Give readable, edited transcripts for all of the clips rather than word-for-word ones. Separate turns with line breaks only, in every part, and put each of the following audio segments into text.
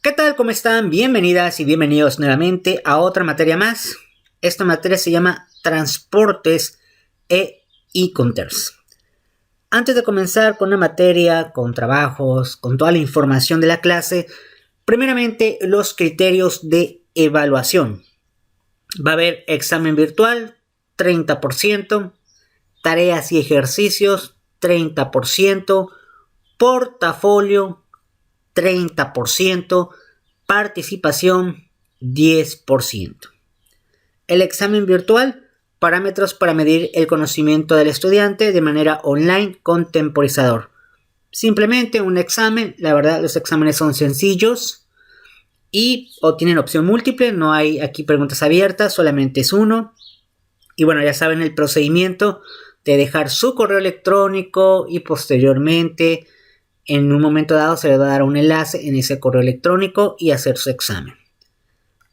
¿Qué tal? ¿Cómo están? Bienvenidas y bienvenidos nuevamente a otra materia más. Esta materia se llama Transportes e e-Commerce. Antes de comenzar con la materia, con trabajos, con toda la información de la clase, primeramente los criterios de evaluación. Va a haber examen virtual, 30%, tareas y ejercicios, 30%, portafolio, 30%, participación 10%. El examen virtual, parámetros para medir el conocimiento del estudiante de manera online con temporizador. Simplemente un examen, la verdad los exámenes son sencillos o tienen opción múltiple, no hay aquí preguntas abiertas, solamente es uno. Y bueno, ya saben el procedimiento de dejar su correo electrónico y posteriormente en un momento dado se le va a dar un enlace en ese correo electrónico y hacer su examen.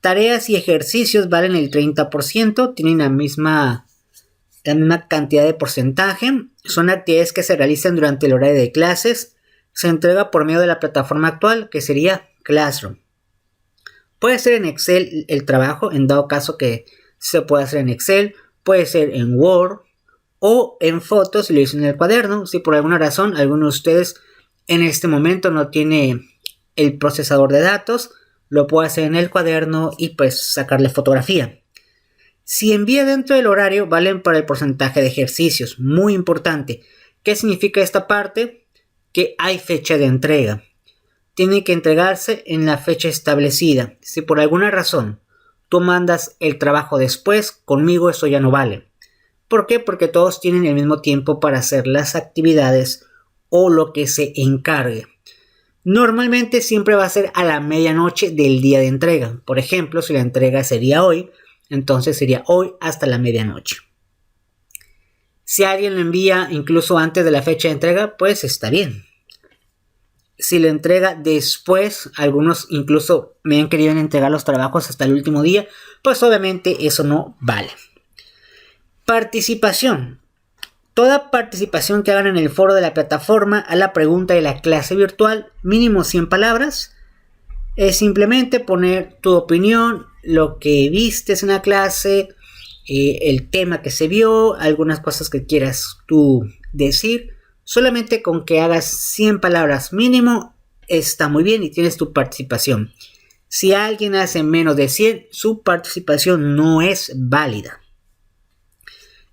Tareas y ejercicios valen el 30%, tienen la misma cantidad de porcentaje. Son actividades que se realizan durante el horario de clases. Se entrega por medio de la plataforma actual que sería Classroom. Puede ser en Excel el trabajo, en dado caso que se pueda hacer en Excel. Puede ser en Word o en fotos si lo dicen en el cuaderno. Si por alguna razón alguno de ustedes en este momento no tiene el procesador de datos, lo puede hacer en el cuaderno y pues sacarle fotografía. Si envía dentro del horario, valen para el porcentaje de ejercicios. Muy importante. ¿Qué significa esta parte? Que hay fecha de entrega. Tiene que entregarse en la fecha establecida. Si por alguna razón tú mandas el trabajo después, conmigo eso ya no vale. ¿Por qué? Porque todos tienen el mismo tiempo para hacer las actividades o lo que se encargue. Normalmente siempre va a ser a la medianoche del día de entrega. Por ejemplo, si la entrega sería hoy, entonces sería hoy hasta la medianoche. Si alguien lo envía incluso antes de la fecha de entrega, pues está bien. Si lo entrega después, algunos incluso me han querido entregar los trabajos hasta el último día, pues obviamente eso no vale. Participación. Toda participación que hagan en el foro de la plataforma a la pregunta de la clase virtual, mínimo 100 palabras, es simplemente poner tu opinión, lo que vistes en la clase, el tema que se vio, algunas cosas que quieras tú decir. Solamente con que hagas 100 palabras mínimo está muy bien y tienes tu participación. Si alguien hace menos de 100, su participación no es válida.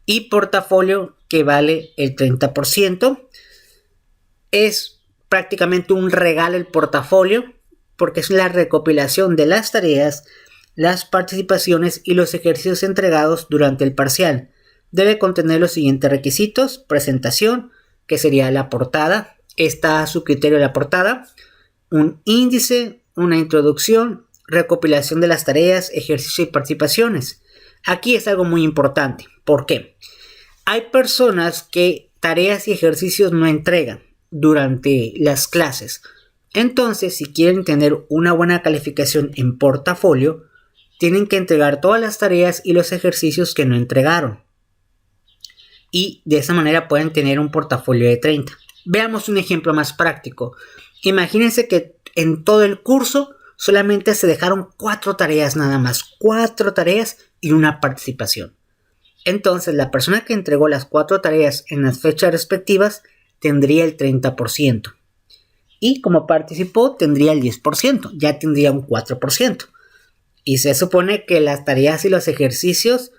Y portafolio, que vale el 30%. Es prácticamente un regalo el portafolio, porque es la recopilación de las tareas, las participaciones y los ejercicios entregados durante el parcial. Debe contener los siguientes requisitos: presentación, que sería la portada, está a su criterio la portada, un índice, una introducción, recopilación de las tareas, ejercicios y participaciones. Aquí es algo muy importante. ¿Por qué? Hay personas que tareas y ejercicios no entregan durante las clases. Entonces, si quieren tener una buena calificación en portafolio, tienen que entregar todas las tareas y los ejercicios que no entregaron. Y de esa manera pueden tener un portafolio de 30. Veamos un ejemplo más práctico. Imagínense que en todo el curso solamente se dejaron 4 tareas nada más. 4 tareas y una participación. Entonces, la persona que entregó las 4 tareas en las fechas respectivas tendría el 30%. Y como participó, tendría el 10%. Ya tendría un 4%. Y se supone que las tareas y los ejercicios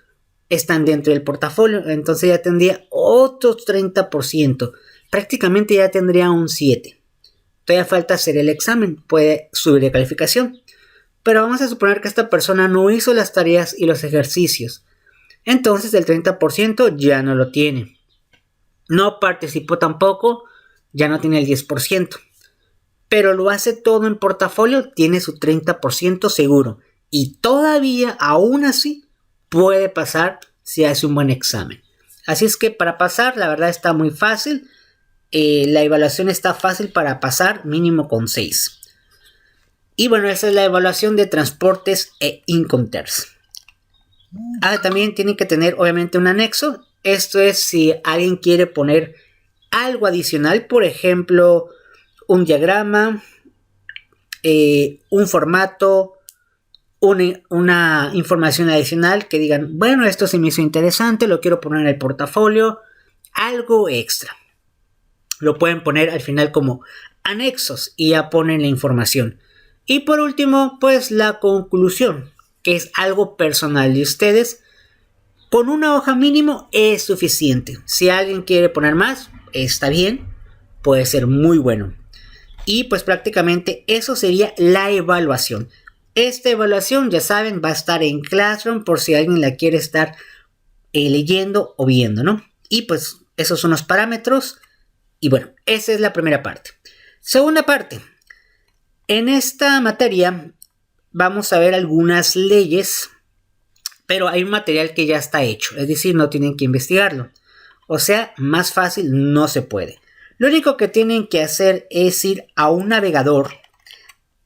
están dentro del portafolio. Entonces ya tendría otro 30%. Prácticamente ya tendría un 7%. Todavía falta hacer el examen. Puede subir de calificación. Pero vamos a suponer que esta persona no hizo las tareas y los ejercicios. Entonces el 30% ya no lo tiene. No participó tampoco, ya no tiene el 10%. Pero lo hace todo en portafolio, tiene su 30% seguro. Y todavía, aún así, puede pasar si hace un buen examen. Así es que para pasar, la verdad está muy fácil. La evaluación está fácil para pasar, mínimo con 6. Y bueno, esa es la evaluación de transportes e e-Commerce. También tienen que tener obviamente un anexo. Esto es si alguien quiere poner algo adicional, por ejemplo, un diagrama, un formato, una información adicional que digan, bueno, esto se me hizo interesante, lo quiero poner en el portafolio, algo extra. Lo pueden poner al final como anexos y ya ponen la información. Y por último, pues la conclusión, que es algo personal de ustedes. Con una hoja mínimo es suficiente. Si alguien quiere poner más, está bien, puede ser muy bueno. Y pues prácticamente eso sería la evaluación. Esta evaluación, ya saben, va a estar en Classroom por si alguien la quiere estar leyendo o viendo, ¿no? Y pues esos son los parámetros. Y bueno, esa es la primera parte. Segunda parte. En esta materia vamos a ver algunas leyes, pero hay un material que ya está hecho, es decir, no tienen que investigarlo. O sea, más fácil no se puede. Lo único que tienen que hacer es ir a un navegador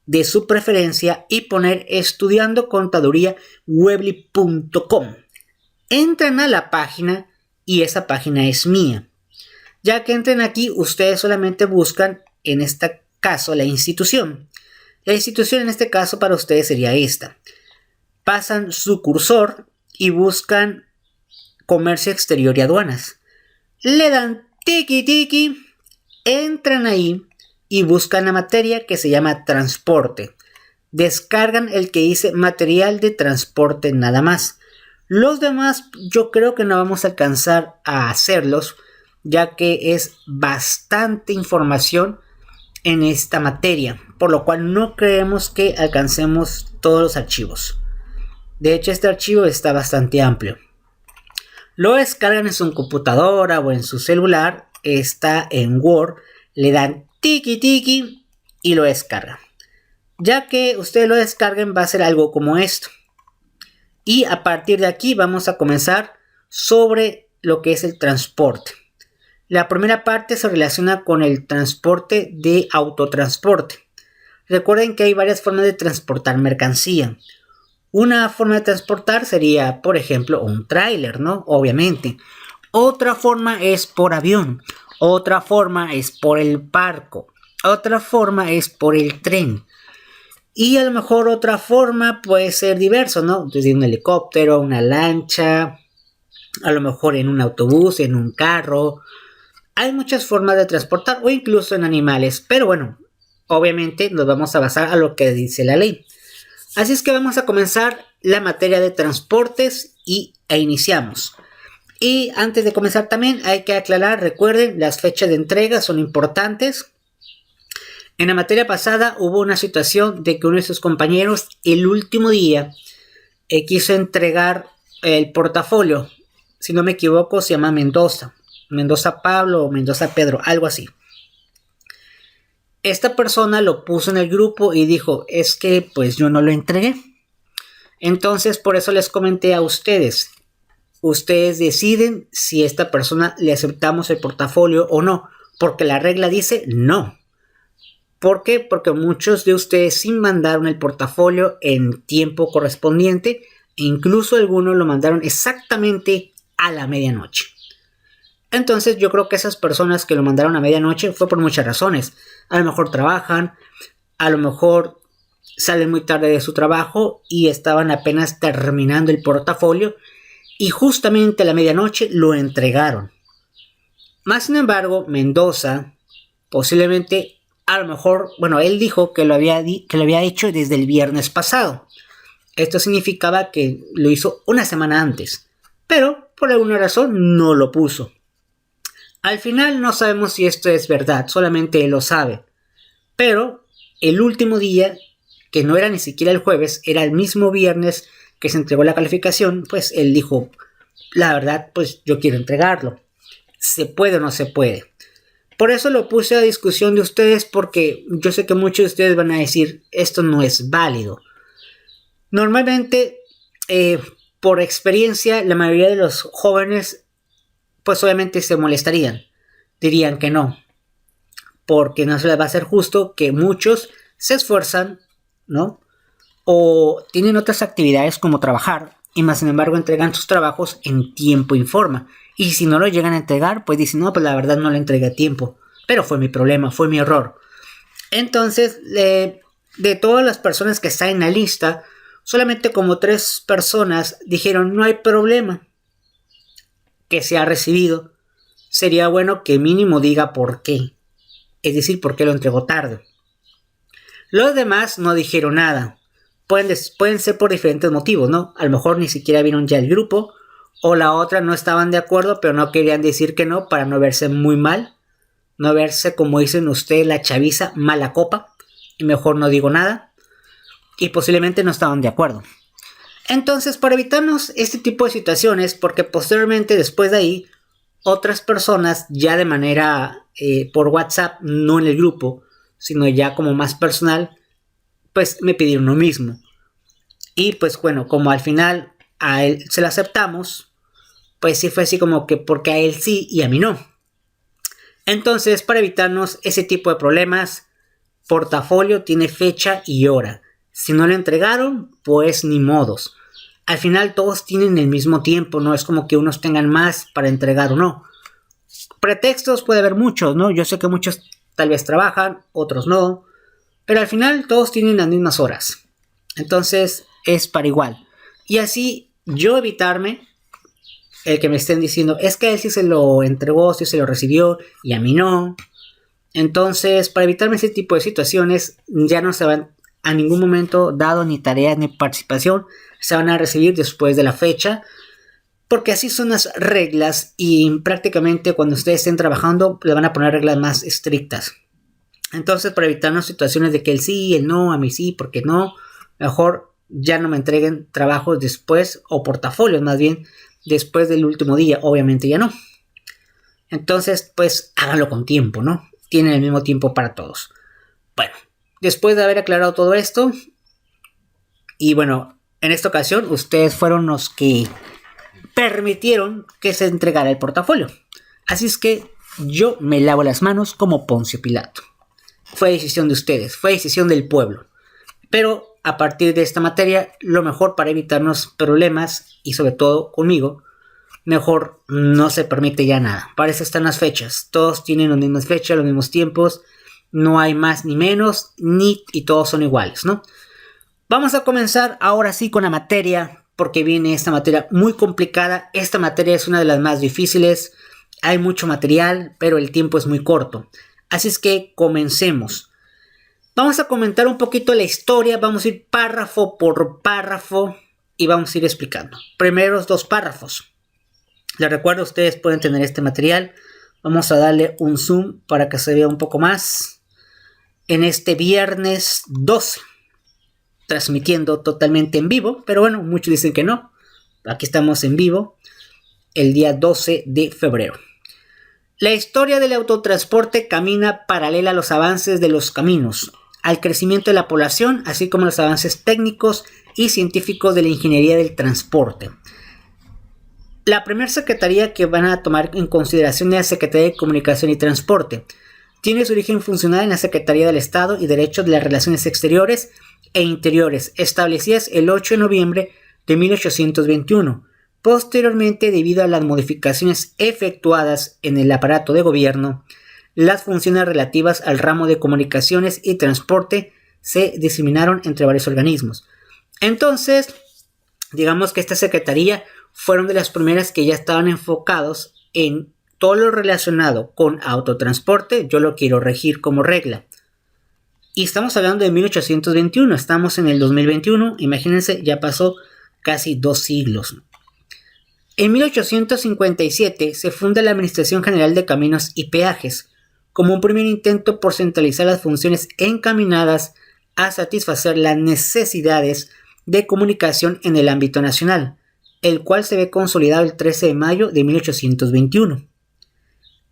de su preferencia y poner estudiandocontaduría.weebly.com. Entran a la página y esa página es mía. Ya que entren aquí, ustedes solamente buscan, en este caso, la institución. La institución en este caso para ustedes sería esta. Pasan su cursor y buscan comercio exterior y aduanas. Le dan tiki tiki, entran ahí y buscan la materia que se llama transporte. Descargan el que dice material de transporte nada más. Los demás yo creo que no vamos a alcanzar a hacerlos, ya que es bastante información en esta materia, por lo cual no creemos que alcancemos todos los archivos. De hecho, este archivo está bastante amplio. Lo descargan en su computadora o en su celular, está en Word, le dan tiki tiki y lo descargan. Ya que ustedes lo descarguen va a ser algo como esto. Y a partir de aquí vamos a comenzar sobre lo que es el transporte. La primera parte se relaciona con el transporte de autotransporte. Recuerden que hay varias formas de transportar mercancía. Una forma de transportar sería, por ejemplo, un tráiler, ¿no? Obviamente. Otra forma es por avión. Otra forma es por el barco. Otra forma es por el tren. Y a lo mejor otra forma puede ser diverso, ¿no? Desde un helicóptero, una lancha, a lo mejor en un autobús, en un carro. Hay muchas formas de transportar o incluso en animales, pero bueno, obviamente nos vamos a basar a lo que dice la ley. Así es que vamos a comenzar la materia de transportes e iniciamos. Y antes de comenzar también hay que aclarar, recuerden, las fechas de entrega son importantes. En la materia pasada hubo una situación de que uno de sus compañeros el último día quiso entregar el portafolio. Si no me equivoco se llama Mendoza Pablo o Mendoza Pedro, algo así. Esta persona lo puso en el grupo y dijo, es que pues yo no lo entregué. Entonces por eso les comenté a ustedes. Ustedes deciden si a esta persona le aceptamos el portafolio o no. Porque la regla dice no. ¿Por qué? Porque muchos de ustedes sí mandaron el portafolio en tiempo correspondiente. E incluso algunos lo mandaron exactamente a la medianoche. Entonces yo creo que esas personas que lo mandaron a medianoche fue por muchas razones. A lo mejor trabajan, a lo mejor salen muy tarde de su trabajo y estaban apenas terminando el portafolio y justamente a la medianoche lo entregaron. Más sin embargo, Mendoza posiblemente, a lo mejor, bueno, él dijo que lo había hecho desde el viernes pasado. Esto significaba que lo hizo una semana antes, pero por alguna razón no lo puso. Al final no sabemos si esto es verdad, solamente él lo sabe. Pero el último día, que no era ni siquiera el jueves, era el mismo viernes que se entregó la calificación, pues él dijo, la verdad, pues yo quiero entregarlo. ¿Se puede o no se puede? Por eso lo puse a discusión de ustedes, porque yo sé que muchos de ustedes van a decir, esto no es válido. Normalmente, por experiencia, la mayoría de los jóvenes pues obviamente se molestarían, dirían que no, porque no se les va a hacer justo que muchos se esfuerzan, ¿no? O tienen otras actividades como trabajar y más sin embargo entregan sus trabajos en tiempo y forma. Y si no lo llegan a entregar, pues dicen, no, pues la verdad no lo entregué a tiempo, pero fue mi problema, fue mi error. Entonces, de todas las personas que están en la lista, solamente como 3 personas dijeron no hay problema que se ha recibido. Sería bueno que mínimo diga por qué. Es decir, por qué lo entregó tarde. Los demás no dijeron nada. Pueden ser por diferentes motivos, ¿no? A lo mejor ni siquiera vieron ya el grupo. O la otra no estaban de acuerdo, pero no querían decir que no para no verse muy mal. No verse, como dicen ustedes, la chaviza, mala copa. Y mejor no digo nada. Y posiblemente no estaban de acuerdo. Entonces, para evitarnos este tipo de situaciones, porque posteriormente, después de ahí, otras personas ya de manera por WhatsApp, no en el grupo, sino ya como más personal, pues me pidieron lo mismo. Y pues bueno, como al final a él se lo aceptamos, pues sí fue así como que porque a él sí y a mí no. Entonces, para evitarnos ese tipo de problemas, portafolio tiene fecha y hora. Si no lo entregaron, pues ni modos. Al final todos tienen el mismo tiempo, no es como que unos tengan más para entregar o no. Pretextos puede haber muchos, ¿no? Yo sé que muchos tal vez trabajan, otros no, pero al final todos tienen las mismas horas. Entonces es para igual. Y así yo evitarme el que me estén diciendo, es que a él sí se lo entregó, sí se lo recibió y a mí no. Entonces, para evitarme ese tipo de situaciones, ya no se van a ningún momento dado ni tareas ni participación, se van a recibir después de la fecha, porque así son las reglas y prácticamente cuando ustedes estén trabajando le van a poner reglas más estrictas. Entonces, para evitarnos situaciones de que el sí, el no, a mí sí, porque no, mejor ya no me entreguen trabajos después, o portafolios más bien, después del último día, obviamente ya no. Entonces, pues háganlo con tiempo, ¿no? Tienen el mismo tiempo para todos. Bueno, después de haber aclarado todo esto, y bueno, en esta ocasión ustedes fueron los que permitieron que se entregara el portafolio. Así es que yo me lavo las manos como Poncio Pilato. Fue decisión de ustedes, fue decisión del pueblo. Pero a partir de esta materia, lo mejor para evitarnos problemas, y sobre todo conmigo, mejor no se permite ya nada. Para eso están las fechas. Todos tienen las mismas fechas, los mismos tiempos. No hay más ni menos, y todos son iguales, ¿no? Vamos a comenzar ahora sí con la materia, porque viene esta materia muy complicada. Esta materia es una de las más difíciles. Hay mucho material, pero el tiempo es muy corto. Así es que comencemos. Vamos a comentar un poquito la historia. Vamos a ir párrafo por párrafo y vamos a ir explicando. Primeros 2 párrafos. Les recuerdo, ustedes pueden tener este material. Vamos a darle un zoom para que se vea un poco más. En este viernes 12. Transmitiendo totalmente en vivo. Pero bueno, muchos dicen que no. Aquí estamos en vivo. El día 12 de febrero. La historia del autotransporte camina paralela a los avances de los caminos, al crecimiento de la población, así como los avances técnicos y científicos de la ingeniería del transporte. La primera secretaría que van a tomar en consideración es la Secretaría de Comunicación y Transporte. Tiene su origen funcional en la Secretaría del Estado y Derecho de las Relaciones Exteriores e Interiores, establecidas el 8 de noviembre de 1821. Posteriormente, debido a las modificaciones efectuadas en el aparato de gobierno, las funciones relativas al ramo de comunicaciones y transporte se diseminaron entre varios organismos. Entonces, digamos que esta secretaría fueron de las primeras que ya estaban enfocados en todo lo relacionado con autotransporte. Yo lo quiero regir como regla. Y estamos hablando de 1821, estamos en el 2021, imagínense, ya pasó casi 2 siglos. En 1857 se funda la Administración General de Caminos y Peajes, como un primer intento por centralizar las funciones encaminadas a satisfacer las necesidades de comunicación en el ámbito nacional, el cual se ve consolidado el 13 de mayo de 1821,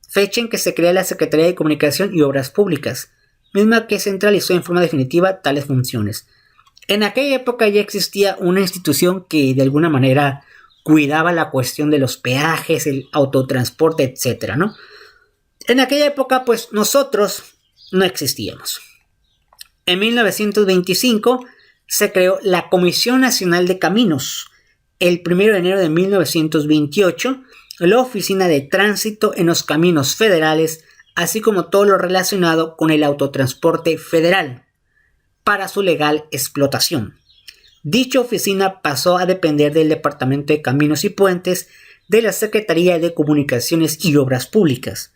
fecha en que se crea la Secretaría de Comunicación y Obras Públicas, misma que centralizó en forma definitiva tales funciones. En aquella época ya existía una institución que de alguna manera cuidaba la cuestión de los peajes, el autotransporte, etcétera, ¿no? En aquella época, pues nosotros no existíamos. En 1925 se creó la Comisión Nacional de Caminos. El 1 de enero de 1928, la Oficina de Tránsito en los Caminos Federales, así como todo lo relacionado con el autotransporte federal. para su legal explotación. Dicha oficina pasó a depender del Departamento de Caminos y Puentes de la Secretaría de Comunicaciones y Obras Públicas.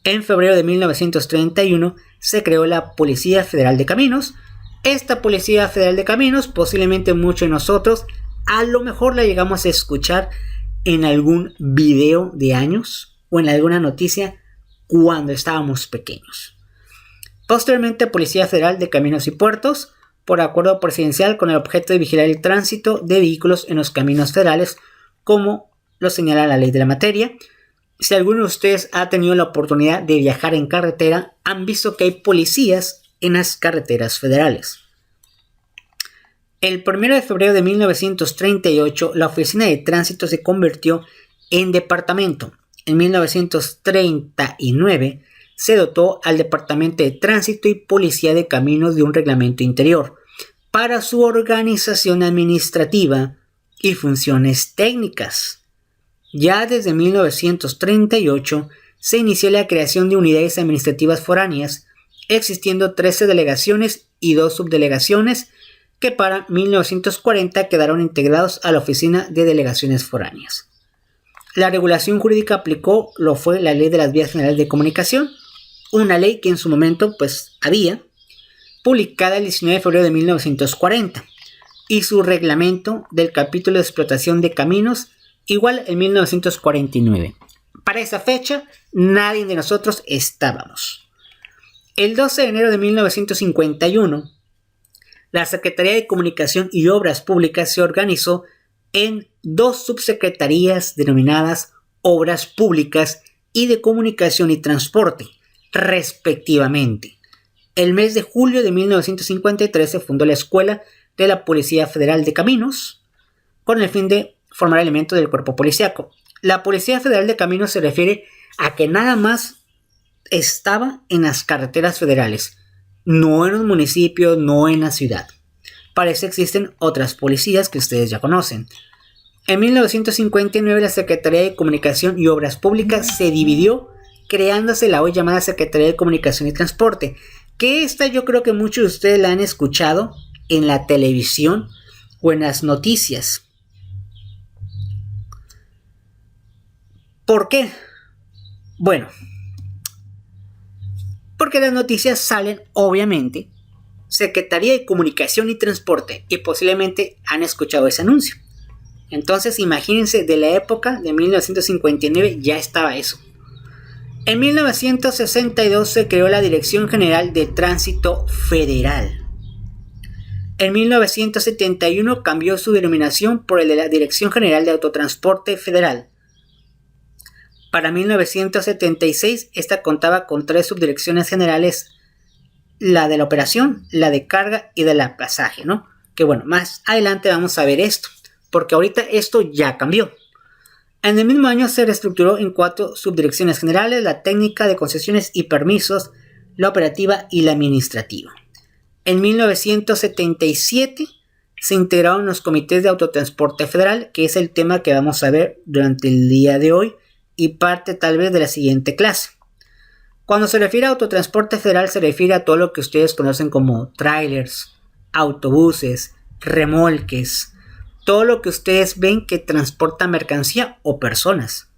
En febrero de 1931 se creó la Policía Federal de Caminos. Esta Policía Federal de Caminos, posiblemente muchos de nosotros, a lo mejor la llegamos a escuchar en algún video de años o en alguna noticia cuando estábamos pequeños. Posteriormente, Policía Federal de Caminos y Puertos, por acuerdo presidencial con el objeto de vigilar el tránsito de vehículos en los caminos federales, como lo señala la ley de la materia. Si alguno de ustedes ha tenido la oportunidad de viajar en carretera, han visto que hay policías en las carreteras federales. El 1 de febrero de 1938, la Oficina de Tránsito se convirtió en departamento. En 1939 se dotó al Departamento de Tránsito y Policía de Caminos de un reglamento interior para su organización administrativa y funciones técnicas. Ya desde 1938 se inició la creación de unidades administrativas foráneas, existiendo 13 delegaciones y 2 subdelegaciones que para 1940 quedaron integrados a la Oficina de Delegaciones Foráneas. La regulación jurídica aplicó lo fue la Ley de las Vías Generales de Comunicación, una ley que en su momento había, publicada el 19 de febrero de 1940, y su reglamento del capítulo de explotación de caminos igual en 1949. Para esa fecha, nadie de nosotros estábamos. El 12 de enero de 1951, la Secretaría de Comunicación y Obras Públicas se organizó en 2 subsecretarías denominadas Obras Públicas y de Comunicación y Transporte, respectivamente. El mes de julio de 1953 se fundó la Escuela de la Policía Federal de Caminos, con el fin de formar elementos del cuerpo policíaco. La Policía Federal de Caminos se refiere a que nada más estaba en las carreteras federales, no en los municipios, no en la ciudad. Para eso existen otras policías que ustedes ya conocen. En 1959 la Secretaría de Comunicación y Obras Públicas se dividió, creándose la hoy llamada Secretaría de Comunicación y Transporte, que esta yo creo que muchos de ustedes la han escuchado en la televisión o en las noticias. ¿Por qué? Bueno, porque las noticias salen, obviamente, Secretaría de Comunicación y Transporte, y posiblemente han escuchado ese anuncio. Entonces, imagínense, de la época de 1959 ya estaba eso. En 1962 se creó la Dirección General de Tránsito Federal. En 1971 cambió su denominación por el de la Dirección General de Autotransporte Federal. Para 1976, esta contaba con 3 subdirecciones generales, la de la operación, la de carga y de la pasaje, ¿no? Que bueno, más adelante vamos a ver esto, porque ahorita esto ya cambió. En el mismo año se reestructuró en 4 subdirecciones generales: la técnica, de concesiones y permisos, la operativa y la administrativa. En 1977 se integraron los comités de autotransporte federal, que es el tema que vamos a ver durante el día de hoy y parte tal vez de la siguiente clase. Cuando se refiere a autotransporte federal se refiere a todo lo que ustedes conocen como trailers, autobuses, remolques, todo lo que ustedes ven que transporta mercancía o personas.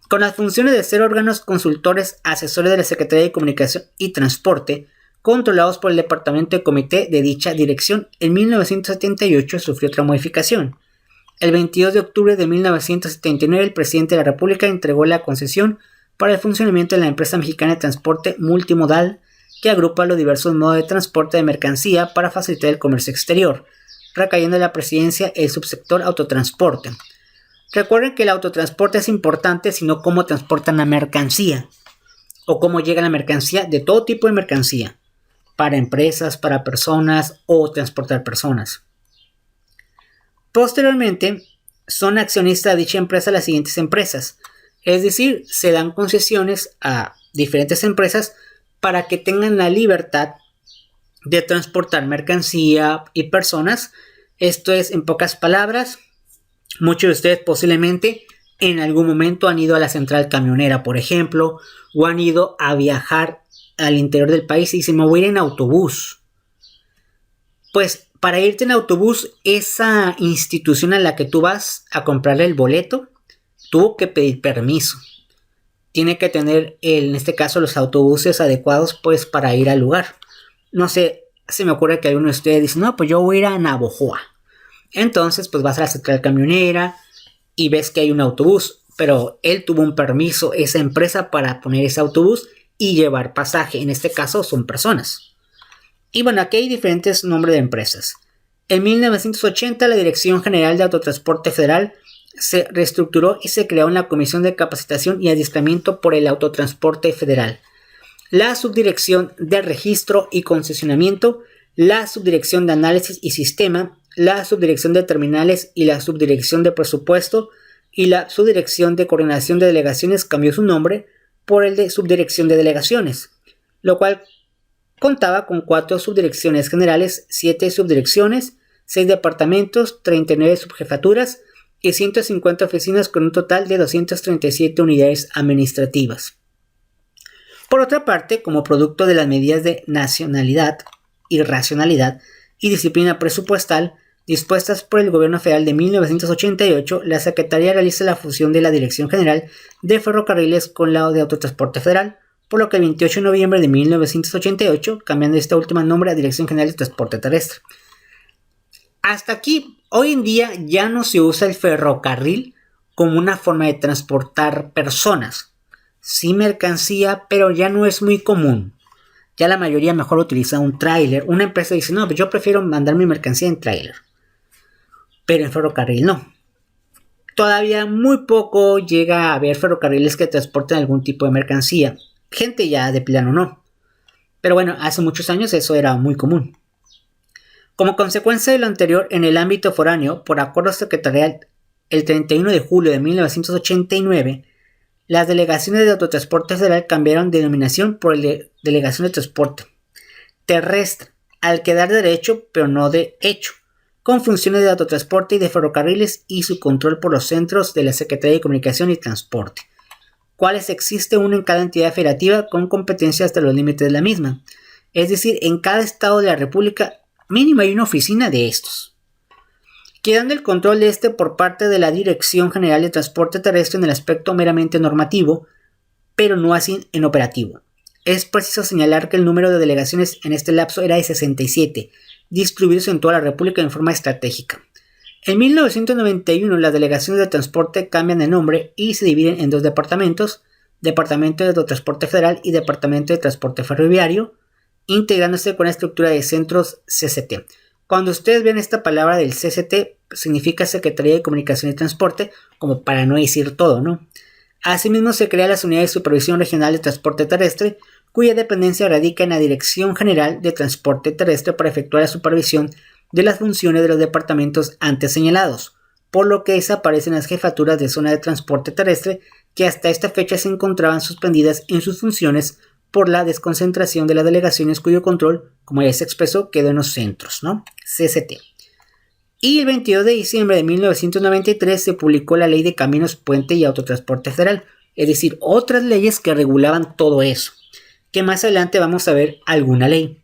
Con las funciones de ser órganos consultores asesores de la Secretaría de Comunicación y Transporte, controlados por el Departamento de Comité de dicha dirección, en 1978 sufrió otra modificación. El 22 de octubre de 1979, el presidente de la República entregó la concesión para el funcionamiento de la empresa mexicana de transporte multimodal, que agrupa los diversos modos de transporte de mercancía para facilitar el comercio exterior, recayendo en la presidencia el subsector autotransporte. Recuerden que el autotransporte es importante, sino cómo transportan la mercancía o cómo llega la mercancía, de todo tipo de mercancía, para empresas, para personas o transportar personas. Posteriormente, son accionistas de dicha empresa las siguientes empresas, es decir, se dan concesiones a diferentes empresas para que tengan la libertad de transportar mercancía y personas. Esto es, en pocas palabras, muchos de ustedes posiblemente en algún momento han ido a la central camionera, por ejemplo, o han ido a viajar al interior del país y dicen: me voy a ir en autobús. Pues para irte en autobús, esa institución a la que tú vas a comprarle el boleto tuvo que pedir permiso. Tiene que tener, en este caso, los autobuses adecuados pues para ir al lugar. No sé, se me ocurre que alguno de ustedes dice, no, pues yo voy a ir a Navojoa. Entonces pues vas a la central camionera y ves que hay un autobús, pero él tuvo un permiso, esa empresa, para poner ese autobús y llevar pasaje. En este caso son personas. Y bueno, aquí hay diferentes nombres de empresas. En 1980 la Dirección General de Autotransporte Federal se reestructuró y se creó una Comisión de Capacitación y Adiestramiento por el Autotransporte Federal, la Subdirección de Registro y Concesionamiento, la Subdirección de Análisis y Sistema, la Subdirección de Terminales y la Subdirección de Presupuesto, y la Subdirección de Coordinación de Delegaciones cambió su nombre por el de Subdirección de Delegaciones, lo cual contaba con 4 subdirecciones generales, 7 subdirecciones, 6 departamentos, 39 subjefaturas y 150 oficinas con un total de 237 unidades administrativas. Por otra parte, como producto de las medidas de nacionalidad y racionalidad y disciplina presupuestal dispuestas por el Gobierno Federal de 1988, la Secretaría realiza la fusión de la Dirección General de Ferrocarriles con la de Autotransporte Federal, por lo que el 28 de noviembre de 1988, cambiando esta última nombre a Dirección General de Transporte Terrestre. Hasta aquí, hoy en día ya no se usa el ferrocarril como una forma de transportar personas. Sí, mercancía, pero ya no es muy común. Ya la mayoría mejor utiliza un tráiler. Una empresa dice, no, pues yo prefiero mandar mi mercancía en tráiler. Pero en ferrocarril no. Todavía muy poco llega a haber ferrocarriles que transporten algún tipo de mercancía. Gente ya de plano no. Pero bueno, hace muchos años eso era muy común. Como consecuencia de lo anterior, en el ámbito foráneo, por acuerdo secretarial el 31 de julio de 1989, las delegaciones de Autotransporte Federal cambiaron de denominación por el de Delegación de Transporte Terrestre, al quedar de derecho, pero no de hecho, con funciones de autotransporte y de ferrocarriles y su control por los centros de la Secretaría de Comunicación y Transporte, cuales existe uno en cada entidad federativa con competencia hasta los límites de la misma. Es decir, en cada estado de la República mínimo hay una oficina de estos, quedando el control de este por parte de la Dirección General de Transporte Terrestre en el aspecto meramente normativo, pero no así en operativo. Es preciso señalar que el número de delegaciones en este lapso era de 67, distribuidos en toda la República en forma estratégica. En 1991 las delegaciones de transporte cambian de nombre y se dividen en 2 departamentos, Departamento de Autotransporte Federal y Departamento de Transporte Ferroviario, integrándose con la estructura de centros CCT. Cuando ustedes ven esta palabra del CCT, significa Secretaría de Comunicación y Transporte, como para no decir todo, ¿no? Asimismo, se crea la Unidad de Supervisión Regional de Transporte Terrestre, cuya dependencia radica en la Dirección General de Transporte Terrestre para efectuar la supervisión de las funciones de los departamentos antes señalados, por lo que desaparecen las jefaturas de zona de transporte terrestre que hasta esta fecha se encontraban suspendidas en sus funciones por la desconcentración de las delegaciones cuyo control, como ya se expresó, quedó en los centros, ¿no? CCT. Y el 22 de diciembre de 1993 se publicó la Ley de Caminos, Puente y Autotransporte Federal, es decir, otras leyes que regulaban todo eso, que más adelante vamos a ver alguna ley.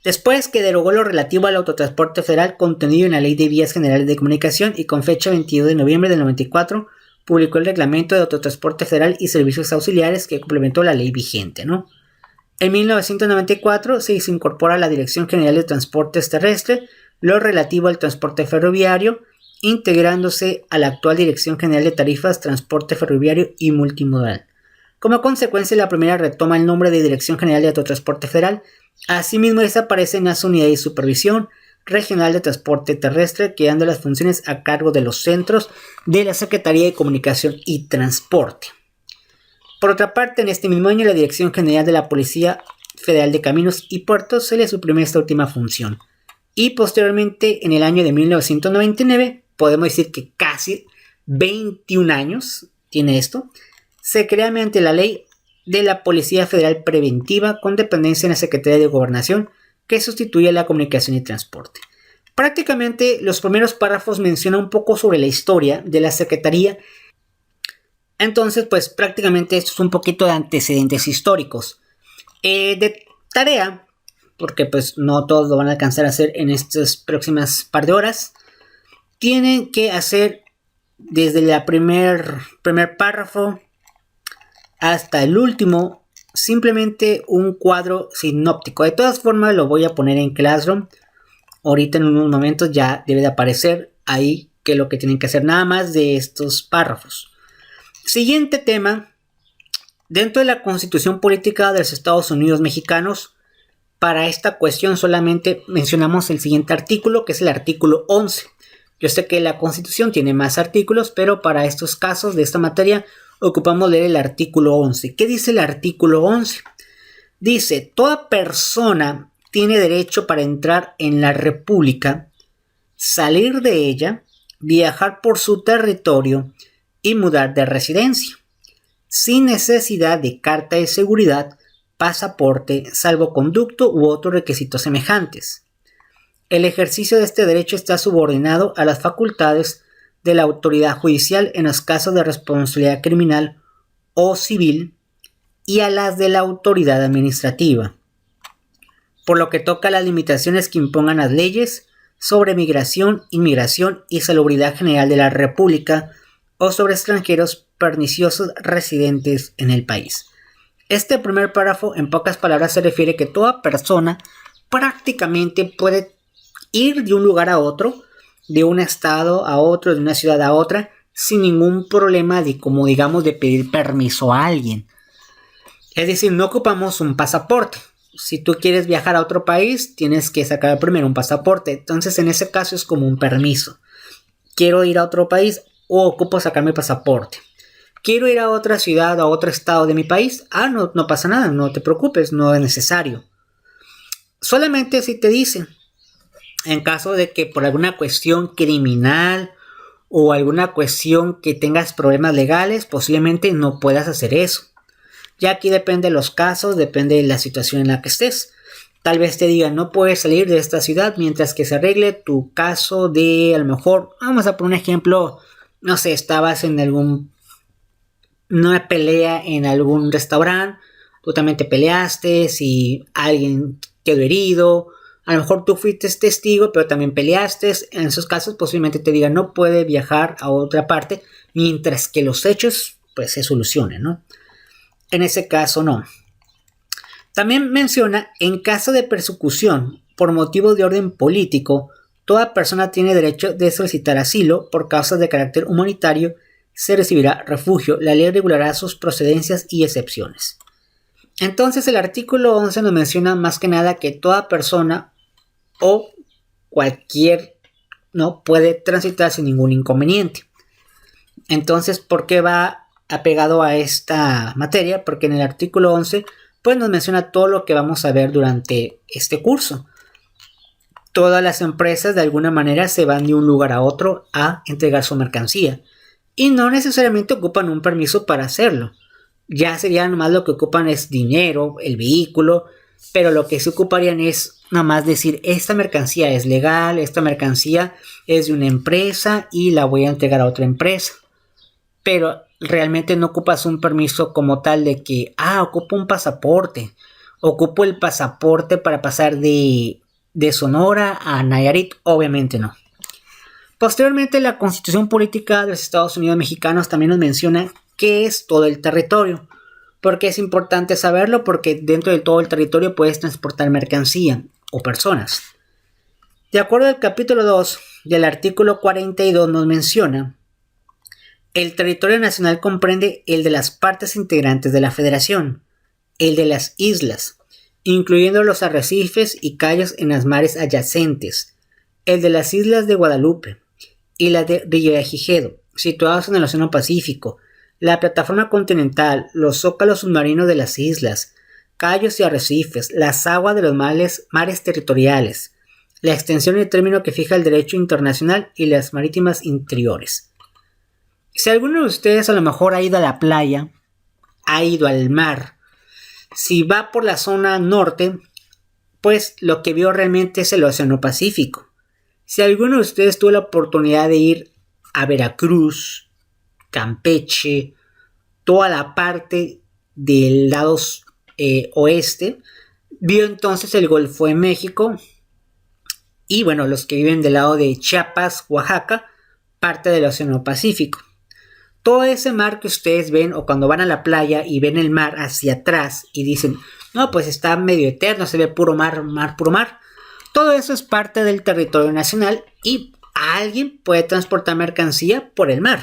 Después que derogó lo relativo al autotransporte federal contenido en la Ley de Vías Generales de Comunicación y con fecha 22 de noviembre del 94, publicó el Reglamento de Autotransporte Federal y Servicios Auxiliares que complementó la ley vigente, ¿no? En 1994 se incorpora a la Dirección General de Transportes Terrestres lo relativo al transporte ferroviario, integrándose a la actual Dirección General de Tarifas, Transporte Ferroviario y Multimodal. Como consecuencia, la primera retoma el nombre de Dirección General de Autotransporte Federal. Asimismo, desaparecen las unidades de supervisión regional de transporte terrestre, quedando las funciones a cargo de los centros de la Secretaría de Comunicación y Transporte. Por otra parte, en este mismo año, la Dirección General de la Policía Federal de Caminos y Puertos se le suprimió esta última función. Y posteriormente, en el año de 1999, podemos decir que casi 21 años tiene esto, se crea mediante la Ley de la Policía Federal Preventiva con dependencia en la Secretaría de Gobernación, que sustituye a la Comunicación y Transporte. Prácticamente los primeros párrafos mencionan un poco sobre la historia de la Secretaría. Entonces, pues prácticamente esto es un poquito de antecedentes históricos. De tarea, porque pues no todos lo van a alcanzar a hacer en estas próximas par de horas. Tienen que hacer desde el primer párrafo hasta el último simplemente un cuadro sinóptico. De todas formas lo voy a poner en Classroom. Ahorita en unos momentos ya debe de aparecer ahí que lo que tienen que hacer nada más de estos párrafos. Siguiente tema. Dentro de la Constitución Política de los Estados Unidos Mexicanos, para esta cuestión solamente mencionamos el siguiente artículo, que es el artículo 11. Yo sé que la Constitución tiene más artículos, pero para estos casos de esta materia ocupamos leer el artículo 11. ¿Qué dice el artículo 11? Dice, toda persona tiene derecho para entrar en la República, salir de ella, viajar por su territorio y mudar de residencia, sin necesidad de carta de seguridad, pasaporte, salvoconducto u otros requisitos semejantes. El ejercicio de este derecho está subordinado a las facultades de la autoridad judicial en los casos de responsabilidad criminal o civil y a las de la autoridad administrativa, por lo que toca las limitaciones que impongan las leyes sobre migración, inmigración y salubridad general de la República o sobre extranjeros perniciosos residentes en el país. Este primer párrafo, en pocas palabras, se refiere que toda persona prácticamente puede ir de un lugar a otro, de un estado a otro, de una ciudad a otra, sin ningún problema de, como digamos, de pedir permiso a alguien. Es decir, no ocupamos un pasaporte. Si tú quieres viajar a otro país, tienes que sacar primero un pasaporte. Entonces, en ese caso es como un permiso. Quiero ir a otro país o ocupo sacar mi pasaporte. Quiero ir a otra ciudad, a otro estado de mi país. No pasa nada, no te preocupes, no es necesario. Solamente si te dicen, en caso de que por alguna cuestión criminal o alguna cuestión que tengas problemas legales, posiblemente no puedas hacer eso. Ya aquí depende de los casos, depende de la situación en la que estés. Tal vez te digan, no puedes salir de esta ciudad mientras que se arregle tu caso de, a lo mejor, vamos a poner un ejemplo, no sé, estabas en una pelea en algún restaurante, tú también te peleaste, si alguien quedó herido, a lo mejor tú fuiste testigo, pero también peleaste. En esos casos posiblemente te digan no puede viajar a otra parte mientras que los hechos pues se solucionen, ¿no? En ese caso no. También menciona, en caso de persecución por motivos de orden político, toda persona tiene derecho de solicitar asilo por causas de carácter humanitario, se recibirá refugio. La ley regulará sus procedencias y excepciones. Entonces el artículo 11 nos menciona más que nada que toda persona o cualquier no puede transitar sin ningún inconveniente. Entonces, ¿por qué va apegado a esta materia? Porque en el artículo 11 pues nos menciona todo lo que vamos a ver durante este curso. Todas las empresas de alguna manera se van de un lugar a otro a entregar su mercancía y no necesariamente ocupan un permiso para hacerlo. Ya sería nomás lo que ocupan es dinero, el vehículo, pero lo que se ocuparían es nada más decir esta mercancía es legal, esta mercancía es de una empresa y la voy a entregar a otra empresa. Pero realmente no ocupas un permiso como tal de que, ocupo un pasaporte, ocupo el pasaporte para pasar de Sonora a Nayarit, obviamente no. Posteriormente, la Constitución Política de los Estados Unidos Mexicanos también nos menciona qué es todo el territorio. ¿Por qué es importante saberlo? Porque dentro de todo el territorio puedes transportar mercancía o personas. De acuerdo al capítulo 2 del artículo 42 nos menciona: el territorio nacional comprende el de las partes integrantes de la Federación, el de las islas, incluyendo los arrecifes y cayos en las mares adyacentes, el de las islas de Guadalupe y la de Revillagigedo, situados en el Océano Pacífico, la plataforma continental, los zócalos submarinos de las islas, cayos y arrecifes, las aguas de los mares territoriales, la extensión y el término que fija el derecho internacional y las marítimas interiores. Si alguno de ustedes a lo mejor ha ido a la playa, ha ido al mar, si va por la zona norte, pues lo que vio realmente es el Océano Pacífico. Si alguno de ustedes tuvo la oportunidad de ir a Veracruz, Campeche, toda la parte del lado oeste, vio entonces el Golfo de México y bueno, los que viven del lado de Chiapas, Oaxaca, parte del Océano Pacífico. Todo ese mar que ustedes ven o cuando van a la playa y ven el mar hacia atrás y dicen, no, pues está medio eterno, se ve puro mar, puro mar. Todo eso es parte del territorio nacional y alguien puede transportar mercancía por el mar,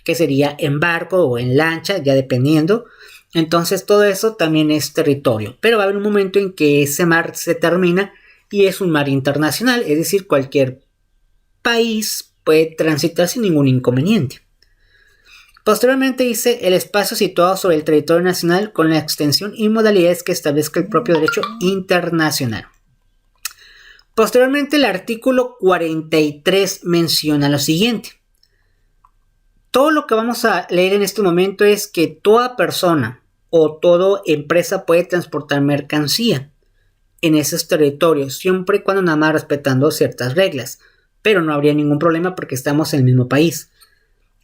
que sería en barco o en lancha, ya dependiendo. Entonces todo eso también es territorio, pero va a haber un momento en que ese mar se termina y es un mar internacional, es decir, cualquier país puede transitar sin ningún inconveniente. Posteriormente dice el espacio situado sobre el territorio nacional con la extensión y modalidades que establezca el propio derecho internacional. Posteriormente el artículo 43 menciona lo siguiente. Todo lo que vamos a leer en este momento es que toda persona o toda empresa puede transportar mercancía en esos territorios, siempre y cuando nada más respetando ciertas reglas, pero no habría ningún problema porque estamos en el mismo país.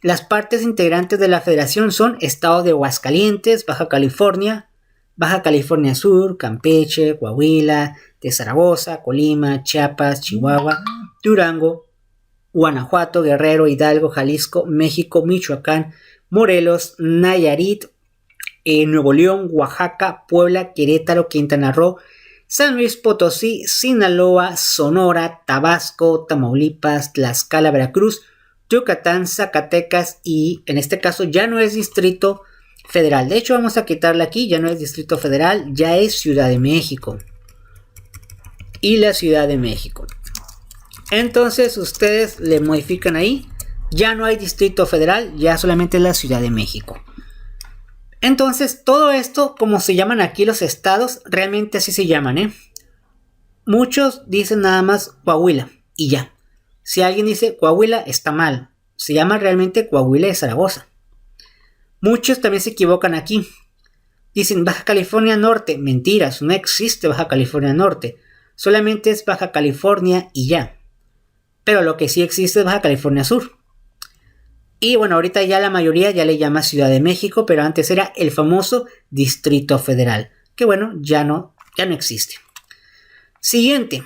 Las partes integrantes de la federación son Estado de Aguascalientes, Baja California Sur, Campeche, Coahuila, de Zaragoza, Colima, Chiapas, Chihuahua, Durango, Guanajuato, Guerrero, Hidalgo, Jalisco, México, Michoacán, Morelos, Nayarit, Nuevo León, Oaxaca, Puebla, Querétaro, Quintana Roo, San Luis Potosí, Sinaloa, Sonora, Tabasco, Tamaulipas, Tlaxcala, Veracruz, Yucatán, Zacatecas y en este caso ya no es Distrito Federal. De hecho vamos a quitarle aquí, ya no es Distrito Federal, ya es Ciudad de México. Y la Ciudad de México. Entonces ustedes le modifican ahí, ya no hay Distrito Federal, ya solamente es la Ciudad de México. Entonces todo esto, como se llaman aquí los estados, realmente así se llaman, Muchos dicen nada más Coahuila y ya. Si alguien dice Coahuila, está mal. Se llama realmente Coahuila de Zaragoza. Muchos también se equivocan aquí. Dicen Baja California Norte. Mentiras, no existe Baja California Norte. Solamente es Baja California y ya. Pero lo que sí existe es Baja California Sur. Y bueno, ahorita ya la mayoría ya le llama Ciudad de México, pero antes era el famoso Distrito Federal. Que bueno, ya no existe. Siguiente.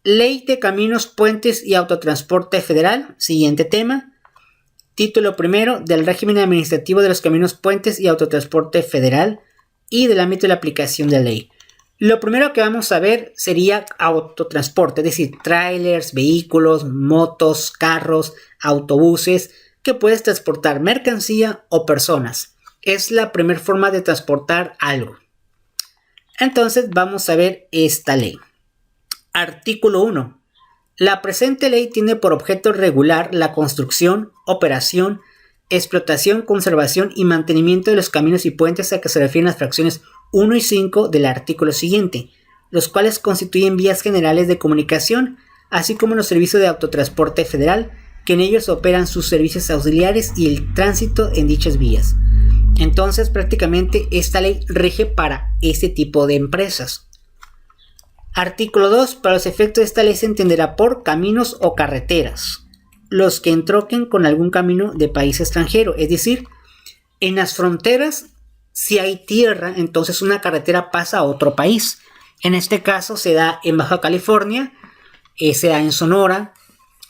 Ley de Caminos, Puentes y Autotransporte Federal. Siguiente tema. Título primero del régimen administrativo de los caminos, puentes y autotransporte federal y del ámbito de la aplicación de la ley. Lo primero que vamos a ver sería autotransporte, es decir, trailers, vehículos, motos, carros, autobuses que puedes transportar mercancía o personas. Es la primera forma de transportar algo. Entonces vamos a ver esta ley. Artículo 1. La presente ley tiene por objeto regular la construcción, operación, explotación, conservación y mantenimiento de los caminos y puentes a que se refieren las fracciones 1 y 5 del artículo siguiente, los cuales constituyen vías generales de comunicación, así como los servicios de autotransporte federal, que en ellos operan sus servicios auxiliares y el tránsito en dichas vías. Entonces, prácticamente esta ley rige para este tipo de empresas. Artículo 2. Para los efectos de esta ley se entenderá por caminos o carreteras los que entronquen con algún camino de país extranjero. Es decir, en las fronteras, si hay tierra, entonces una carretera pasa a otro país. En este caso se da en Baja California, se da en Sonora,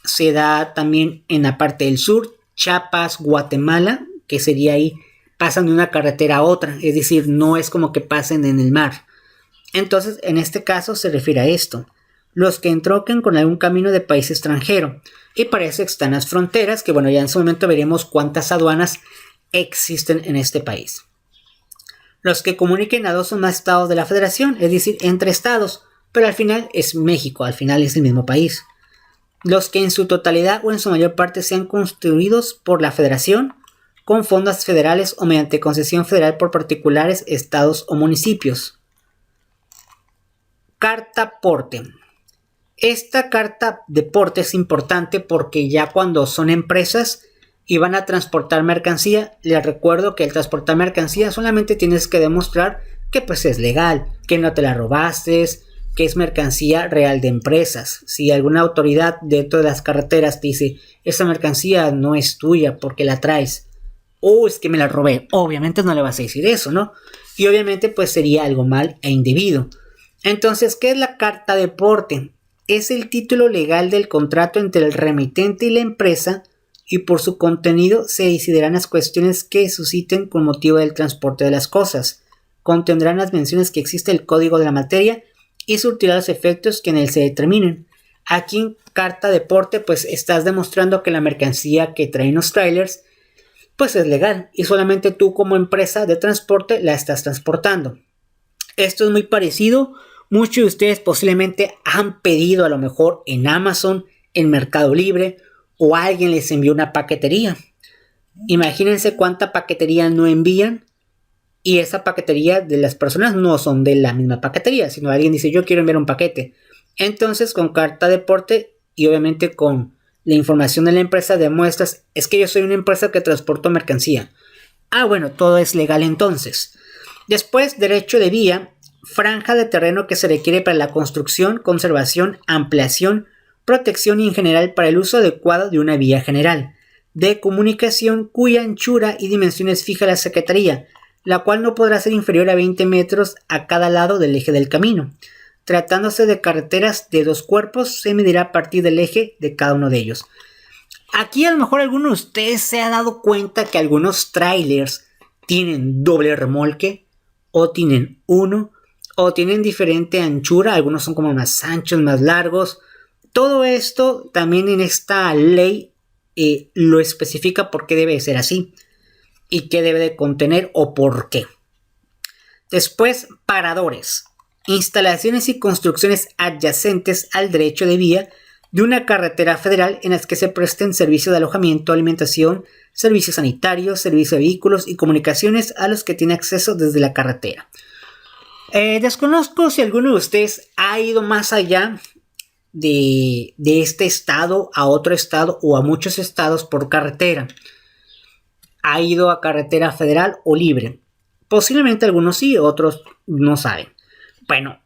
se da también en la parte del sur, Chiapas, Guatemala, que sería ahí, pasan de una carretera a otra. Es decir, no es como que pasen en el mar. Entonces, en este caso se refiere a esto. Los que entronquen con algún camino de país extranjero. Y para eso están las fronteras, que bueno, ya en su momento veremos cuántas aduanas existen en este país. Los que comuniquen a dos o más estados de la federación, es decir, entre estados, pero al final es México, al final es el mismo país. Los que en su totalidad o en su mayor parte sean construidos por la federación, con fondos federales o mediante concesión federal por particulares, estados o municipios. Carta porte. Esta carta de porte es importante porque ya cuando son empresas y van a transportar mercancía, les recuerdo que al transportar mercancía solamente tienes que demostrar que pues es legal, que no te la robaste, que es mercancía real de empresas. Si alguna autoridad dentro de las carreteras te dice, esa mercancía no es tuya porque la traes, o es que me la robé, obviamente no le vas a decir eso, ¿no? Y obviamente pues sería algo mal e indebido. Entonces, ¿qué es la carta de porte? Es el título legal del contrato entre el remitente y la empresa, y por su contenido se decidirán las cuestiones que susciten con motivo del transporte de las cosas. Contendrán las menciones que existe el código de la materia y surtirá los efectos que en él se determinen. Aquí en carta de porte pues estás demostrando que la mercancía que traen los trailers pues es legal y solamente tú como empresa de transporte la estás transportando. Esto es muy parecido. Muchos de ustedes posiblemente han pedido a lo mejor en Amazon, en Mercado Libre, o alguien les envió una paquetería. Imagínense cuánta paquetería no envían, y esa paquetería de las personas no son de la misma paquetería, sino alguien dice yo quiero enviar un paquete. Entonces con carta de porte y obviamente con la información de la empresa demuestras, es que yo soy una empresa que transporto mercancía. Ah, bueno, todo es legal entonces. Después, derecho de vía, franja de terreno que se requiere para la construcción, conservación, ampliación, protección y en general para el uso adecuado de una vía general, de comunicación cuya anchura y dimensiones fija la Secretaría, la cual no podrá ser inferior a 20 metros a cada lado del eje del camino. Tratándose de carreteras de dos cuerpos, se medirá a partir del eje de cada uno de ellos. Aquí a lo mejor alguno de ustedes se ha dado cuenta que algunos trailers tienen doble remolque, o tienen uno, o tienen diferente anchura, algunos son como más anchos, más largos. Todo esto también en esta ley lo especifica por qué debe ser así y qué debe de contener o por qué. Después, paradores, instalaciones y construcciones adyacentes al derecho de vía de una carretera federal en las que se presten servicios de alojamiento, alimentación, servicios sanitarios, servicio de vehículos y comunicaciones a los que tiene acceso desde la carretera. Desconozco si alguno de ustedes ha ido más allá de este estado a otro estado o a muchos estados por carretera. Ha ido a carretera federal o libre. Posiblemente algunos sí, otros no saben. Bueno,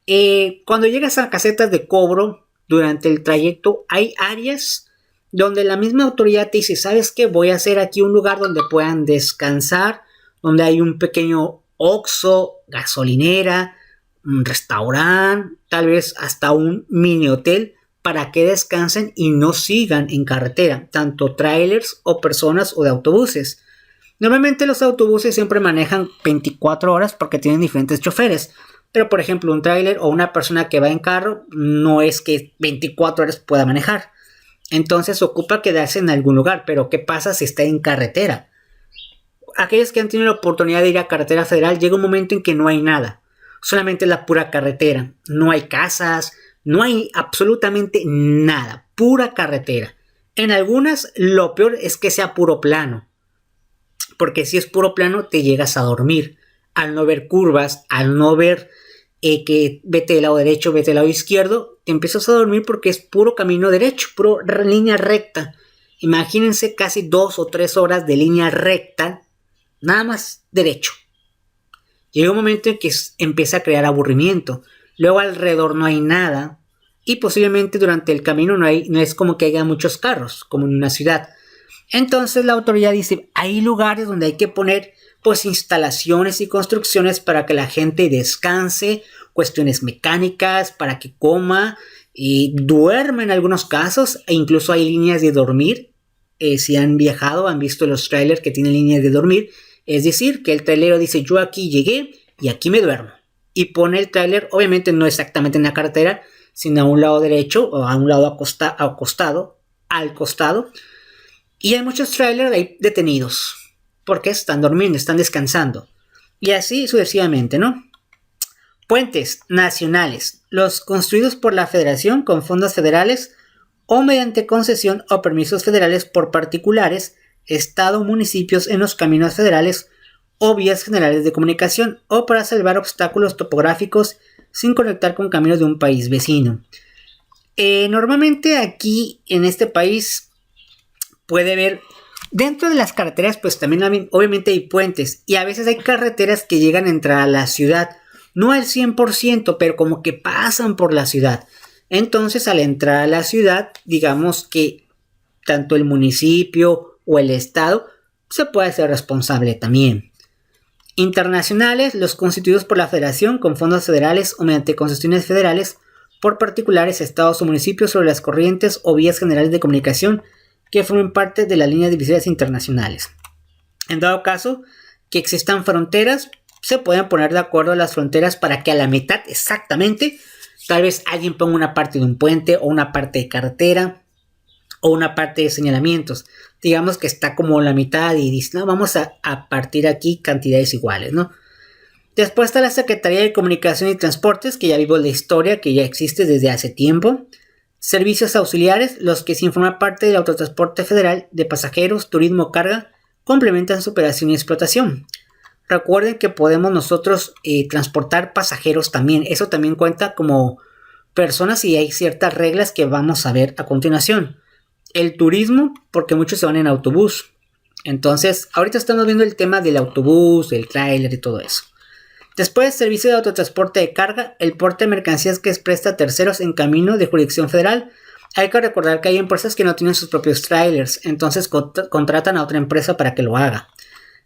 cuando llegas a casetas de cobro durante el trayecto hay áreas donde la misma autoridad te dice, ¿sabes qué? Voy a hacer aquí un lugar donde puedan descansar, donde hay un pequeño Oxxo, gasolinera, un restaurante, tal vez hasta un mini hotel para que descansen y no sigan en carretera, tanto trailers o personas o de autobuses. Normalmente los autobuses siempre manejan 24 horas porque tienen diferentes choferes. Pero por ejemplo un trailer o una persona que va en carro no es que 24 horas pueda manejar. Entonces ocupa quedarse en algún lugar. Pero ¿qué pasa si está en carretera? Aquellos que han tenido la oportunidad de ir a carretera federal, llega un momento en que no hay nada. Solamente la pura carretera. No hay casas, no hay absolutamente nada. Pura carretera. En algunas lo peor es que sea puro plano. Porque si es puro plano te llegas a dormir. Al no ver curvas, al no ver que vete del lado derecho, vete del lado izquierdo, te empiezas a dormir porque es puro camino derecho, puro línea recta. Imagínense casi 2 o 3 horas de línea recta, nada más derecho. Llega un momento en que empieza a crear aburrimiento. Luego alrededor no hay nada y posiblemente durante el camino no es como que haya muchos carros, como en una ciudad. Entonces la autoridad dice, hay lugares donde hay que poner pues instalaciones y construcciones para que la gente descanse, cuestiones mecánicas, para que coma y duerma en algunos casos, e incluso hay líneas de dormir. Si han viajado, han visto los trailers que tienen líneas de dormir, es decir, que el trailero dice yo aquí llegué y aquí me duermo, y pone el trailer, obviamente no exactamente en la carretera, sino a un lado derecho o a un lado al costado, y hay muchos trailers ahí detenidos porque están durmiendo, están descansando. Y así sucesivamente, ¿no? Puentes nacionales. Los construidos por la Federación con fondos federales o mediante concesión o permisos federales por particulares, Estado o municipios en los caminos federales o vías generales de comunicación o para salvar obstáculos topográficos sin conectar con caminos de un país vecino. Normalmente aquí en este país puede haber, dentro de las carreteras pues también obviamente hay puentes y a veces hay carreteras que llegan a entrar a la ciudad, no al 100%, pero como que pasan por la ciudad. Entonces al entrar a la ciudad, digamos que tanto el municipio o el estado se puede ser responsable también. Internacionales, los constituidos por la Federación con fondos federales o mediante concesiones federales por particulares, estados o municipios sobre las corrientes o vías generales de comunicación que formen parte de las líneas divisorias internacionales. En dado caso que existan fronteras, se pueden poner de acuerdo las fronteras para que a la mitad exactamente, tal vez alguien ponga una parte de un puente o una parte de carretera o una parte de señalamientos. Digamos que está como la mitad y dice, no, vamos a partir aquí cantidades iguales, ¿no? Después está la Secretaría de Comunicación y Transportes, que ya vimos la historia, que ya existe desde hace tiempo. Servicios auxiliares, los que sin formar parte del autotransporte federal de pasajeros, turismo o carga, complementan su operación y explotación. Recuerden que podemos nosotros transportar pasajeros también. Eso también cuenta como personas y hay ciertas reglas que vamos a ver a continuación. El turismo, porque muchos se van en autobús. Entonces, ahorita estamos viendo el tema del autobús, del tráiler y todo eso. Después, servicio de autotransporte de carga, el porte de mercancías que presta a terceros en camino de jurisdicción federal. Hay que recordar que hay empresas que no tienen sus propios trailers, entonces contratan a otra empresa para que lo haga.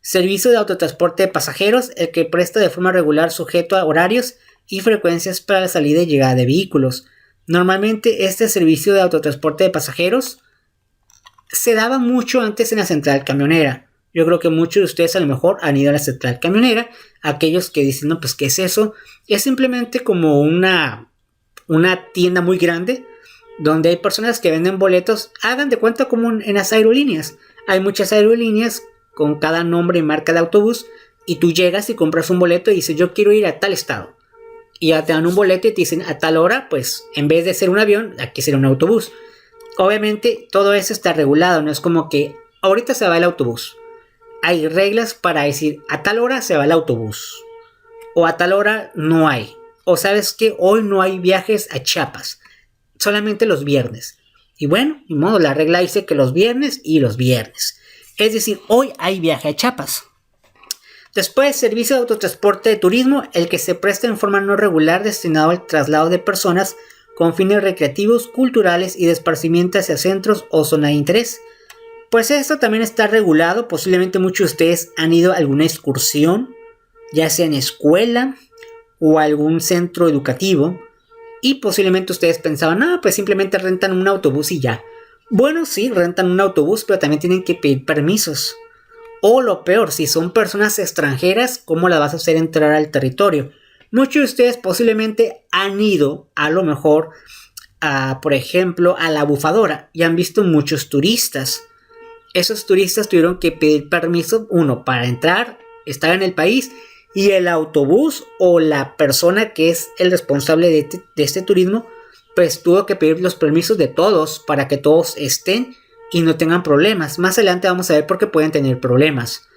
Servicio de autotransporte de pasajeros, el que presta de forma regular sujeto a horarios y frecuencias para la salida y llegada de vehículos. Normalmente este servicio de autotransporte de pasajeros se daba mucho antes en la central camionera. Yo creo que muchos de ustedes a lo mejor han ido a la central camionera. Aquellos que dicen, no, pues ¿qué es eso? Es simplemente como una tienda muy grande donde hay personas que venden boletos. Hagan de cuenta como en las aerolíneas. Hay muchas aerolíneas con cada nombre y marca de autobús y tú llegas y compras un boleto y dices, yo quiero ir a tal estado. Y ya te dan un boleto y te dicen, a tal hora, pues en vez de ser un avión, aquí será un autobús. Obviamente todo eso está regulado, no es como que ahorita se va el autobús. Hay reglas para decir, a tal hora se va el autobús. O a tal hora no hay. O sabes que hoy no hay viajes a Chiapas. Solamente los viernes. Y bueno, ni modo, la regla dice que los viernes y los viernes. Es decir, hoy hay viaje a Chiapas. Después, servicio de autotransporte de turismo, el que se presta en forma no regular destinado al traslado de personas con fines recreativos, culturales y de esparcimiento hacia centros o zona de interés. Pues esto también está regulado. Posiblemente muchos de ustedes han ido a alguna excursión, ya sea en escuela o algún centro educativo, y posiblemente ustedes pensaban, no, pues simplemente rentan un autobús y ya. Bueno, sí, rentan un autobús, pero también tienen que pedir permisos. O lo peor, si son personas extranjeras, ¿cómo las vas a hacer entrar al territorio? Muchos de ustedes posiblemente han ido, a lo mejor, por ejemplo, a la Bufadora y han visto muchos turistas. Esos turistas tuvieron que pedir permiso, uno, para entrar, estar en el país, y el autobús o la persona que es el responsable de este turismo, pues tuvo que pedir los permisos de todos para que todos estén y no tengan problemas. Más adelante vamos a ver por qué pueden tener problemas.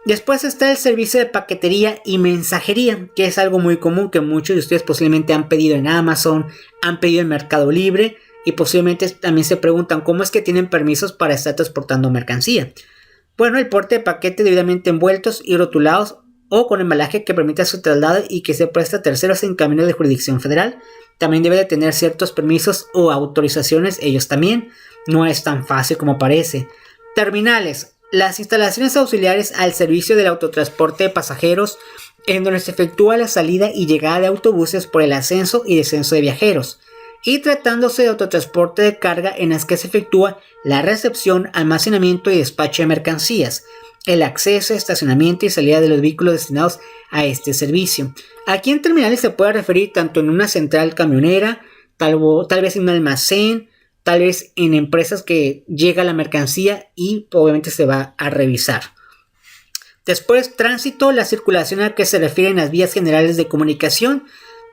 Después está el servicio de paquetería y mensajería, que es algo muy común que muchos de ustedes posiblemente han pedido en Amazon, han pedido en Mercado Libre y posiblemente también se preguntan cómo es que tienen permisos para estar transportando mercancía. Bueno, el porte de paquetes debidamente envueltos y rotulados o con embalaje que permita su traslado y que se presta a terceros en camino de jurisdicción federal. También debe de tener ciertos permisos o autorizaciones, ellos también. No es tan fácil como parece. Terminales. Las instalaciones auxiliares al servicio del autotransporte de pasajeros en donde se efectúa la salida y llegada de autobuses por el ascenso y descenso de viajeros. Y tratándose de autotransporte de carga en las que se efectúa la recepción, almacenamiento y despacho de mercancías, el acceso, estacionamiento y salida de los vehículos destinados a este servicio. Aquí en terminales se puede referir tanto en una central camionera, tal vez en un almacén, tal vez en empresas que llega la mercancía y obviamente se va a revisar. Después, tránsito, la circulación a la que se refieren las vías generales de comunicación.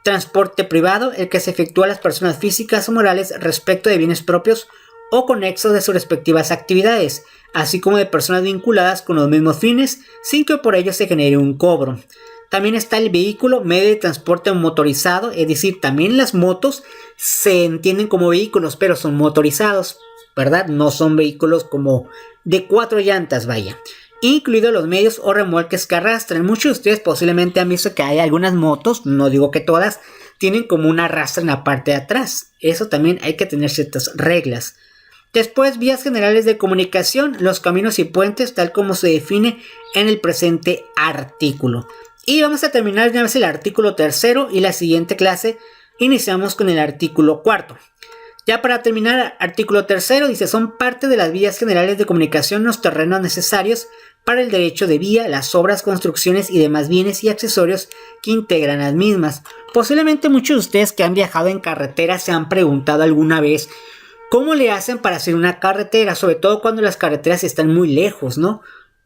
Transporte privado, el que se efectúa a las personas físicas o morales respecto de bienes propios o conexos de sus respectivas actividades, así como de personas vinculadas con los mismos fines, sin que por ello se genere un cobro. También está el vehículo, medio de transporte motorizado, es decir, también las motos se entienden como vehículos, pero son motorizados, ¿verdad? No son vehículos como de 4 llantas, vaya. Incluidos los medios o remolques que arrastran. Muchos de ustedes posiblemente han visto que hay algunas motos, no digo que todas, tienen como una arrastra en la parte de atrás. Eso también hay que tener ciertas reglas. Después, vías generales de comunicación, los caminos y puentes, tal como se define en el presente artículo. Y vamos a terminar una vez el artículo tercero y la siguiente clase iniciamos con el artículo cuarto. Ya para terminar, artículo tercero dice: son parte de las vías generales de comunicación los terrenos necesarios para el derecho de vía, las obras, construcciones y demás bienes y accesorios que integran las mismas. Posiblemente muchos de ustedes que han viajado en carretera se han preguntado alguna vez cómo le hacen para hacer una carretera, sobre todo cuando las carreteras están muy lejos, ¿no?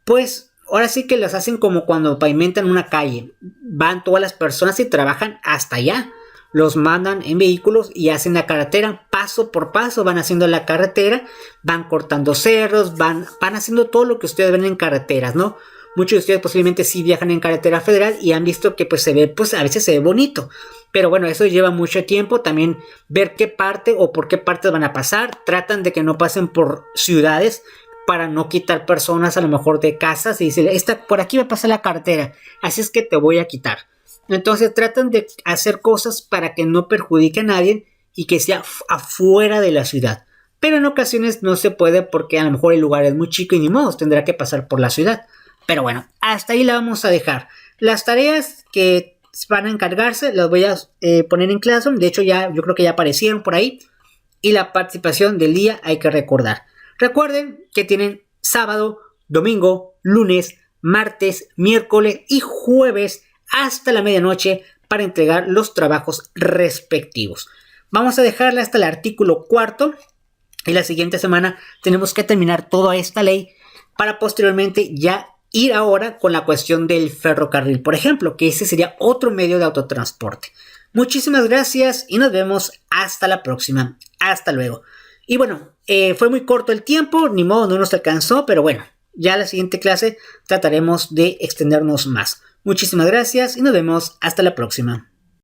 Pues ahora sí que las hacen como cuando pavimentan una calle. Van todas las personas y trabajan hasta allá. Los mandan en vehículos y hacen la carretera paso por paso, van haciendo la carretera, van cortando cerros, van haciendo todo lo que ustedes ven en carreteras, ¿no? Muchos de ustedes posiblemente sí viajan en carretera federal y han visto que pues se ve, pues a veces se ve bonito, pero bueno, eso lleva mucho tiempo. También ver qué parte o por qué partes van a pasar, tratan de que no pasen por ciudades para no quitar personas a lo mejor de casas y dicen: por aquí va a pasar la carretera, así es que te voy a quitar. Entonces tratan de hacer cosas para que no perjudique a nadie y que sea afuera de la ciudad. Pero en ocasiones no se puede porque a lo mejor el lugar es muy chico y ni modo, tendrá que pasar por la ciudad. Pero bueno, hasta ahí la vamos a dejar. Las tareas que van a encargarse las voy a poner en Classroom. De hecho yo creo que ya aparecieron por ahí. Y la participación del día hay que recordar. Recuerden que tienen sábado, domingo, lunes, martes, miércoles y jueves hasta la medianoche para entregar los trabajos respectivos. Vamos a dejarla hasta el artículo cuarto y la siguiente semana tenemos que terminar toda esta ley para posteriormente ya ir ahora con la cuestión del ferrocarril, por ejemplo, que ese sería otro medio de autotransporte. Muchísimas gracias y nos vemos hasta la próxima. Hasta luego. Y bueno, fue muy corto el tiempo, ni modo, no nos alcanzó, pero bueno, ya la siguiente clase trataremos de extendernos más. Muchísimas gracias y nos vemos hasta la próxima.